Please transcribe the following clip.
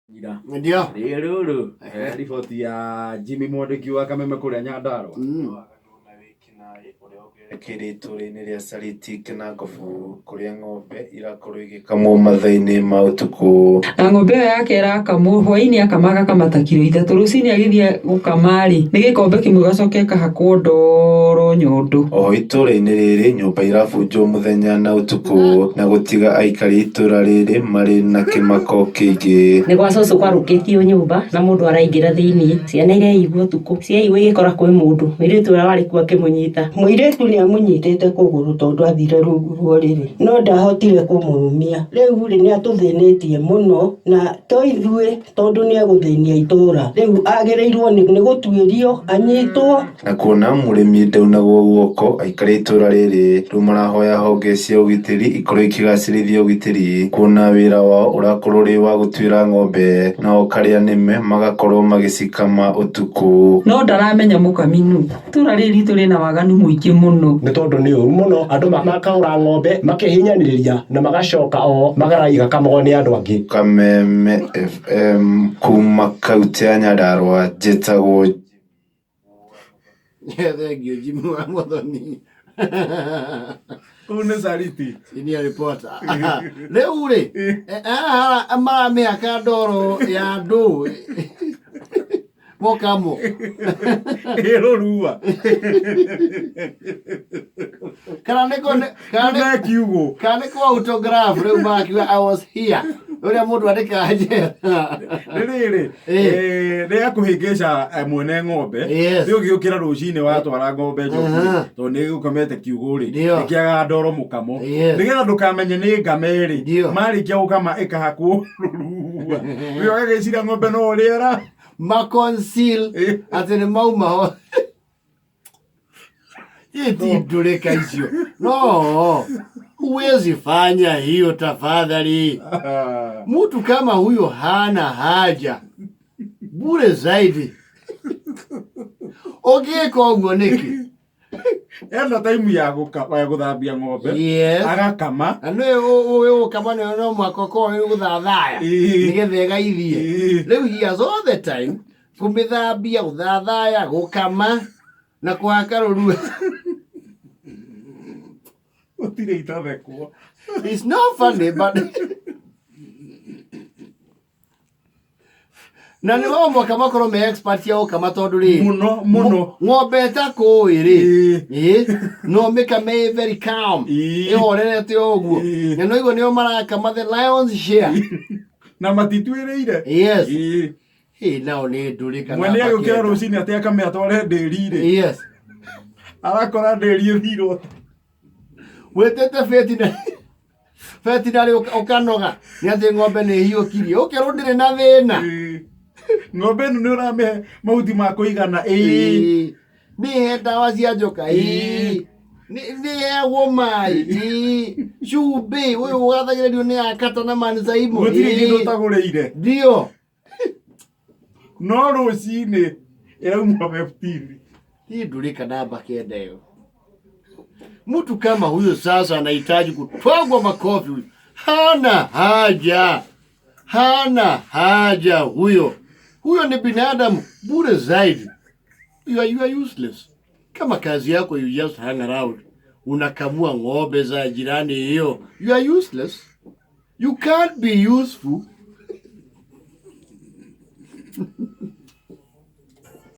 Ndio. Rĩrũrũ riboti ya Jimmy Mwandĩki wa Kameme kũrĩa Nyandarua. Kĩrĩtũrĩ-inĩ rĩa Sariti Kĩnangobu kũrĩa ng'ombe irakorwo igĩkamwo mathaa-inĩ ma ũtukũ. Na ng'ombe ĩyo yake ĩrakamwo hwaĩ-inĩ akamaga kamata kiro 3 rũcinĩ agĩthiĩ gũkama-rĩ nĩ gĩkombe kĩmwe gacoke kahakwo ndoro nyondo. Oho itũra-inĩ rĩrĩ nyũmba irabunjwo mũthenya na ũtukũ na gũtiga aikari itũra rĩrĩ marĩ na kĩmako kĩingĩ. Nĩ gwa cũcũ kwarũkĩtio nyũmba na mũndũ araingĩra thĩiniĩ, ciana ireigua ũtukũ, ciaigua igĩkora kwĩ mũndũ, mũirĩtu ũrĩa warĩ kuo akĩmũnyita. Mũirĩtu nĩ amũnyitĩte kũgũrũ tondũ athire rungu rĩrĩ, no ndahotire kũmũrũmia. Rĩu-rĩ nĩ atũthĩnĩtie mũno na to ithuĩ tondũ nĩ egũthĩnia itũra. Rĩu agĩrĩirwo nĩ gũtuĩrio anyitwo. Na kuona mũrĩmi ndaunagwo guoko, aikari itũra rĩrĩ rĩu marahoya honge cia ũgitĩri ikorwo ikĩgacĩrithia ũgitĩri, kuona wĩra wao ũrakorwo ũrĩ wa gũtuĩra ng'ombe nao karĩa nĩme magakorwo magĩcikama ũtukũ. No ndaramenya mũkami nũ. Itũra rĩrĩ ritũ rĩna waganu mũingĩ mũno. Nĩ tondũ nĩ ũru mũno andũ makagũra ng'ombe makĩhinyanĩrĩria na magacoka magaraiga kamwe nĩ andũ angĩ. Kameme FM kuma kaunti ya Nyandarua njĩtagwo Thank you Jimmy wa Muthoni. Kũu nĩ Sariti. Senior reporter. Rĩu-rĩ maramĩhaka ndoro ya ndũ mokamo Rĩrũrua. kana nĩko autograph rĩu makiuga I was here ũrĩa mũndũ andĩkaga njera. Rĩrĩ rĩa kũhĩngĩca mwene ng'ombe rĩu gĩũkĩra rũcinĩ watwara ng'ombe njoku tondũ nĩ gũkomete kiugũ-rĩ nĩkĩagaga ndoro mũkamo nĩgetha ndũkamenye nĩ ngame-rĩ marĩkia gũkama ĩkahakwo rũrua rĩu agagĩciria ng'ombe no rĩera maconceal atĩ nĩ mauma ho. Ndũrĩka icio no huwezi fanya hiyo tafadhali. Mtu kama huyo hana haja bure zaidi. Ũgĩka ũguo nĩkĩ? Ena time ya gũthambia ng'ombe agakama na nĩ gũkama no mwaka ũkorwo gũthathaya nĩgetha ĩgaithie. Rĩu he has all the time kũmĩthambia, gũthathaya, gũkama na kũhaka rũrua. Gũtirĩ itathekwo. It's not funny but na nĩ wao mwaka makorwo me expert ya gũkama tondũ rĩ mũno ng'ombe ĩtakũĩ-rĩ no mĩkame very calm ĩhorerete ũguo na no igua nĩo marakama the lion's share na matituĩrĩire. Yes. Nao nĩ ndũrĩka mwene agĩũkĩra rũcinĩ atĩ akame atware ndĩri-rĩ. Yes. Arakora ndĩri ĩthirwo. Wĩtĩte veterinary ũkanoga nĩ atĩ ng'ombe nĩ hiũkirie ũkerwo ndĩrĩ na thĩna. Ng'ombe ĩno nĩ ũramĩhe mahuti ma kũigana. Nĩhe ndawa cia njoka. Nĩheagwo maĩ. Cumbĩ ũyũ ũgathagĩrĩrio nĩ akata na manzaimo. Gũtirĩ kĩndũ ũtagũrĩire. Ndio. No rũcinĩ ĩrauma 15. Hii ndũrĩka namba kenda ĩyo. Mtu kama huyo sasa anahitaji kutwagwa makofi. Hana haja huyo. Huyo ni binadamu bure zaidi. You are useless. Kama kazi yako you just hang around, unakamua ng'ombe za jirani hiyo, you are useless. You can't be useful.